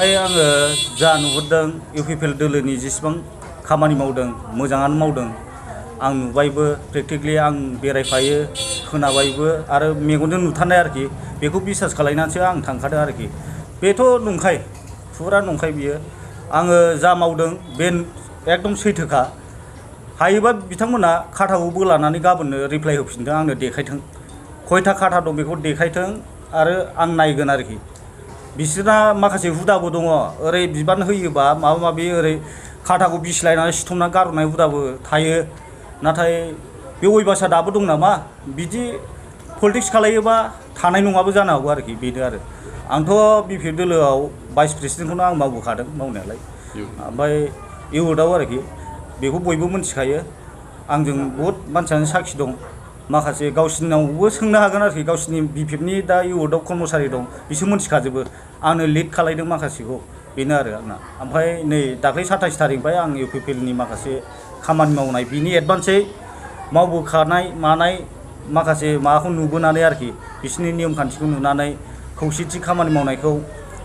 बेवहाय आङो जा नुहुरदों UPPL दोलोनि जेसेबां खामानि मावदों मोजाङानो मावदों आं नुबायबो प्रेक्टिकलि आं बेरायफायो खोनाबायबो आरो मेगनजों नुथारनाय आरोखि बेखौ बिसास खालायनानैसो आं थांखादों आरोखि बेथ' नंखाय फुरा नंखाय बियो आङो जा मावदों बे एकदम सैथोखा हायोबा बिथांमोना खाथाखौ बोलानानै गाबोननो रिप्लाइ होफिनदों आंनो देखायथों खयथा खाथा दं बेखौ देखायथों आरो आं नायगोन आरोखि बिसोरना माखासे हुदाबो दङ ओरै बिबान होयोबा माबा माबि ओरै खाथाखौ बिसिलायनानै सिथमना गारहरनाय हुदाबो थायो नाथाय बे अयभासआ दाबो दं नामा बिदि पलिटिक्स खालायोबा थानाय नङाबो जानो हागौ आरोखि बेनो आरो आंथ' UPPL दोलोआव भाइस प्रेसिडेन्टखौनो आं मावबोखादों मावनायालाय ओमफ्राय इउथआव आरोखि बेखौ बयबो मिथिखायो आंजों बहुद मानसियानो साखि दं माखासे गावसिनावबो सोंनो हागोन आरोखि गावसिनि BPFनि दा इउथआव कर्मचारि दं बिसोर मिथिखाजोबो आंनो लिड खालायदों माखासेखौ बेनो आरो आंना ओमफ्राय नै दाख्लै 27 थारिखनिफ्राय आं UPPLनि माखासे खामानि मावनाय बिनि एडभान्सै मावबोखानाय मानाय माखासे माबाखौ नुबोनानै आरोखि बिसोरनि नियम खान्थिखौ नुनानै खौसेथि खामानि मावनायखौ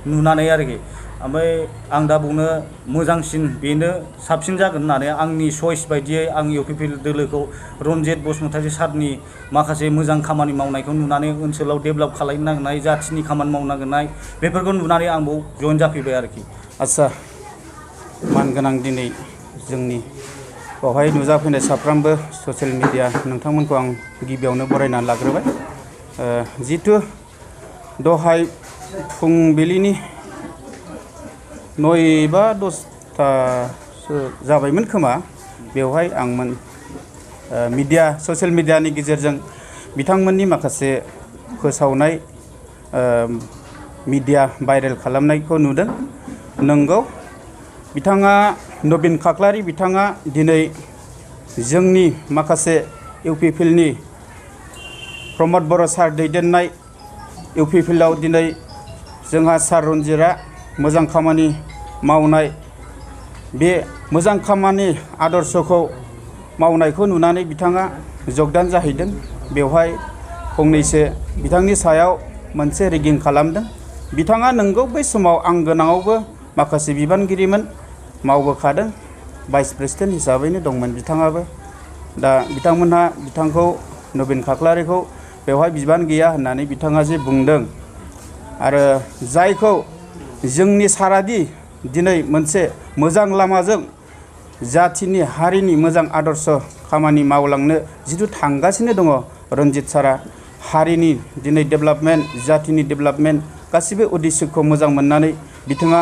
नुनानै आरोखि ओमफ्राय आं दा बुंनो मोजांसिन बेनो साबसिन जागोन होननानै आंनि चइस बायदियै आं UPPL दोलोखौ रनजित बसुमतारी सारनि माखासे मोजां खामानि मावनायखौ नुनानै ओनसोलाव डेभेलप खालामनो नागिरनाय जाथिनि खामानि मावनो नागिरनाय बेफोरखौ नुनानै आंबो जइन जाफैबाय आरोखि आच्छा मानगोनां दिनै जोंनि बावहाय नुजाफैनाय साफ्रोमबो ससियेल मिडिया नोंथांमोनखौ आं गिबियावनो बरायनानै लाग्रोबाय जितु दहाय फुंबिलिनि 9 बा 10थासो जाबायमोन खोमा बेवहाय आं मिडिया ससियेल मिडियानि गेजेरजों बिथांमोननि माखासे फोसावनाय मिडिया भाइरेल खालामनायखौ नुदों नंगौ बिथाङा नबिन खाख्लारि बिथाङा दिनै जोंनि माखासे UPPLनि प्रमद बर' सार दैदेननाय UPPLआव दिनै जोंहा सार रन्जितआ मोजां खामानि मावनाय बे मोजां खामानि आदर्शखौ मावनायखौ नुनानै बिथाङा जगदान जाहैदों बेवहाय फंनैसो बिथांनि सायाव मोनसे रेगिं खालामदों बिथाङा नंगौ बै समाव आं गोनाङावबो माखासे बिबानगिरिमोन मावबोखादों भाइस प्रेसिडेन्ट हिसाबैनो दंमोन बिथाङाबो दा बिथांमोनहा बिथांखौ नबिन खाख्लारिखौ बेवहाय बिबान गैया होननानै बिथाङा जे बुंदों आरो जायखौ जोंनि सारादि दिनै मोनसे मोजां लामाजों जाथिनि हारिनि मोजां आदर्श खामानि मावलांनो जिथु थांगासिनो दङ रन्जित सारा हारिनि दिनै डेभेलपमेन्ट जातिनि डेभेलपमेन्ट गासिबो उद्देश्यखौ मोजां मोननानै बिथाङा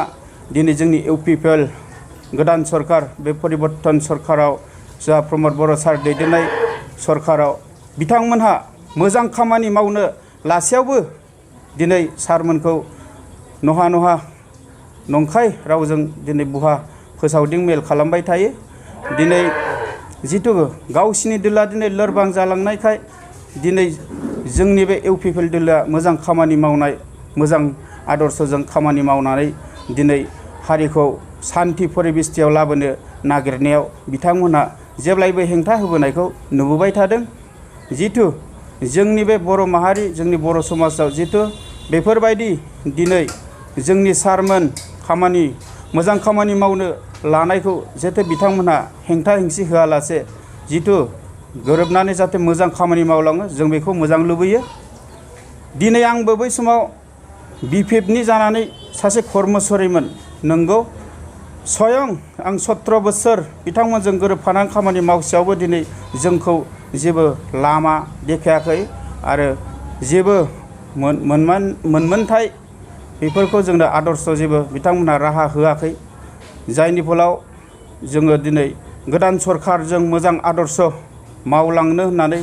दिनै जोंनि UPPL गोदान सरकार बे परिबर्तन सरकाराव जा प्रमद बर' सार दैदेननाय सरकाराव बिथांमोनहा मोजां खामानि मावनो लासेयावबो दिनै सारमोनखौ नहा नहा नंखाय रावजों दिनै बुहा फोसावदिं मेल खालामबाय थायो दिनै जितु गावसिनि दोला दिनै लोरबां जालांनायखाय दिनै जोंनि बे UPPL दोलोआ मोजां खामानि मावनाय मोजां आदर्शजों खामानि मावनानै दिनै हारिखौ सान्थि परिबेस्थियाव लाबोनो नागिरनायाव बिथांमोनहा जेब्लायबो हेंथा होबोनायखौ नुबोबाय थादों जितु जोंनि बे बर' माहारि जोंनि बर' समाजाव जितु बेफोरबायदि दिनै जोंनि सारमोन खामानि मोजां खामानि मावनो लानायखौ जाहाथे बिथांमोनहा हेंथा हेंसि होआलासे जितु गोरोबनानै जाहाथे मोजां खामानि मावलाङो जों बेखौ मोजां लुबैयो दिनै आंबो बै समाव BPFनि जानानै सासे कर्मचारिमोन नंगौ स्वयं आं 17 बोसोर बिथांमोनजों गोरोबफानानै खामानि मावसेयावबो दिनै जोंखौ जेबो लामा देखायाखै आरो जेबो मोनमोनथाय बेफोरखौ जोंनो आदर्श जेबो बिथांमोनहा राहा होआखै जायनि फलाव जोङो दिनै गोदान सरकारजों मोजां आदर्श मावलांनो होननानै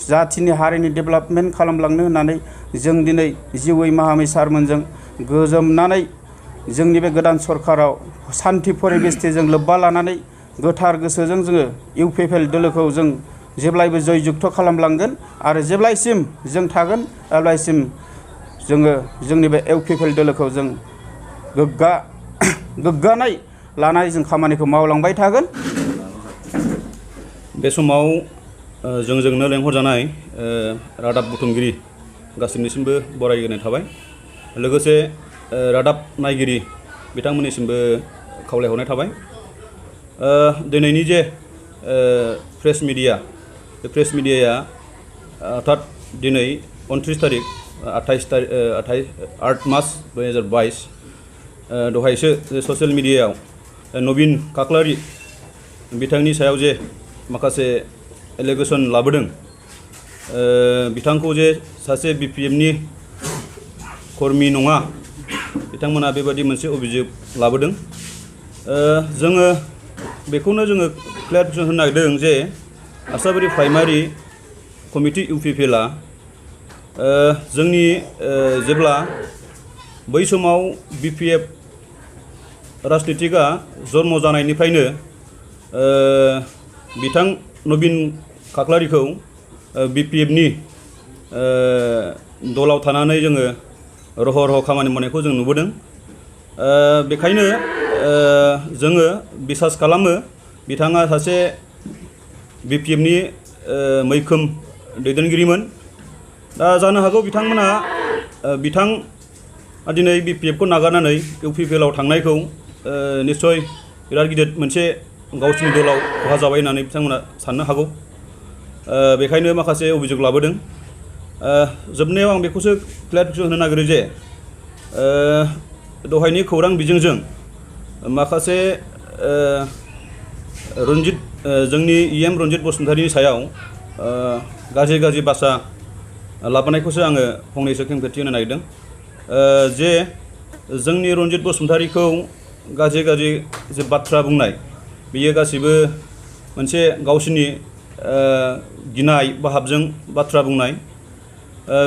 जाथिनि हारिनि डेभेलपमेन्ट खालामलांनो होननानै जों दिनै जिउयै माहामै सारमोनजों गोजोमनानै जोंनि बे गोदान सरकाराव सान्थि परिबेस्थिजों लोब्बा लानानै गोथार गोसोजों जोङो UPPL दोलोखौ जों जेब्लायबो जयजुक्त खालामलांगोन आरो जेब्लायसिम जों थागोन अब्लासिम जोङो जोंनि बे UPPL दोलोखौ जों गोग्गानाय लानानै जों खामानिखौ मावलांबाय थागोन बे समाव जोंजोंनो लेंहरजानाय रादाब बुथुमगिरि गासैनिसिमबो बरायनाय थाबाय लोगोसे रादाब नायगिरि बिथांमोननिसिमबो खावलायहरनाय थाबाय। दिनैनि जे प्रेस मिडिया, बे प्रेस मिडियाया अर्थात दिनै 29 तारिख 8 मार्च 2022 दहायसो ससियेल मिडियायाव नवीन काकलारि बिथांनि सायाव जे माखासे एलिगेसन लाबोदों, बिथांखौ जे सासे BPFनि कर्मी नङा, बिथांमोना बेबादि मोनसे अभियोग लाबोदों। जोङो बेखौनो जोङो क्लियारिफिकेसन होनो नागिरदों जे आसाबारि प्राइमारि कमिटि UPPLआ जोंनि जेब्ला बै समाव BPF राजनितिकआ जन्म जानायनिफ्रायनो बिथां नवीन काकलारिखौ BPFनि दलाव थानानै जोङो रह' रह' खामानि मावनायखौ जों नुबोदों। बेखायनो जोङो बिसास खालामो बिथाङा सासे BPFनि मैखोम दैदेनगिरिमोन। दा जानो हागौ बिथांमोना दिनै BPFखौ नागारनानै UPPLआव थांनायखौ निस्सय बिराद गिदिर मोनसे गावसिनि दलाव खहा जाबाय होननानै बिथांमोना साननो हागौ। बेखायनो माखासे अभियोग लाबोदों। जोबनायाव आं बेखौसो क्लियारिफिकेसन होनो नागिरो जे दहायनि खौरां बिजोंजों माखासे जोंनि EM रन्जित बसुमतारीनि सायाव गाज्रि भाषा लाबोनायखौसो आङो फंनैसो खेंफोरथि होनो नागिरदों। जे जोंनि रन्जित बसुमतारीखौ गाज्रि जे बाथ्रा बुंनाय, बेयो गासिबो मोनसे गावसिनि गिनाय भाबजों बाथ्रा बुंनाय।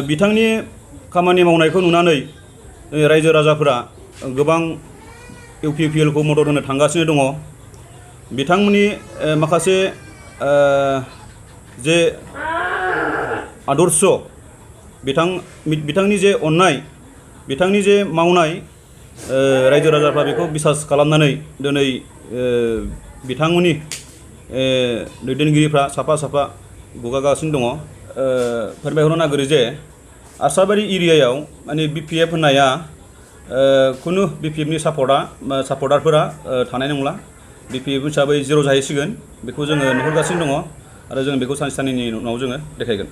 बिथांनि खामानि मावनायखौ नुनानै रायजो राजाफोरा गोबां UPPLखौ मदद होनो थांगासिनो दङ। बिथांमोननि माखासे जे आदर्श, बिथांनि जे अननाय, बिथांनि जे मावनाय, रायजो राजाफ्रा बेखौ बिसास खालामनानै दिनै बिथांमोननि दैदेनगिरिफ्रा साफा गुगागासिनो दङ। फोरमायहरनो नागिरो जे आसाबारि एरियायाव माने BPF होननाया खुनु BPFनि सापर्टारफोरा थानाय नंला। BPF हिसाबै जिर' जाहैसिगोन, बेखौ जोङो नुहुरगासिनो दङ आरो जों बेखौ सानसे साननैनि उनाव जोङो देखायगोन।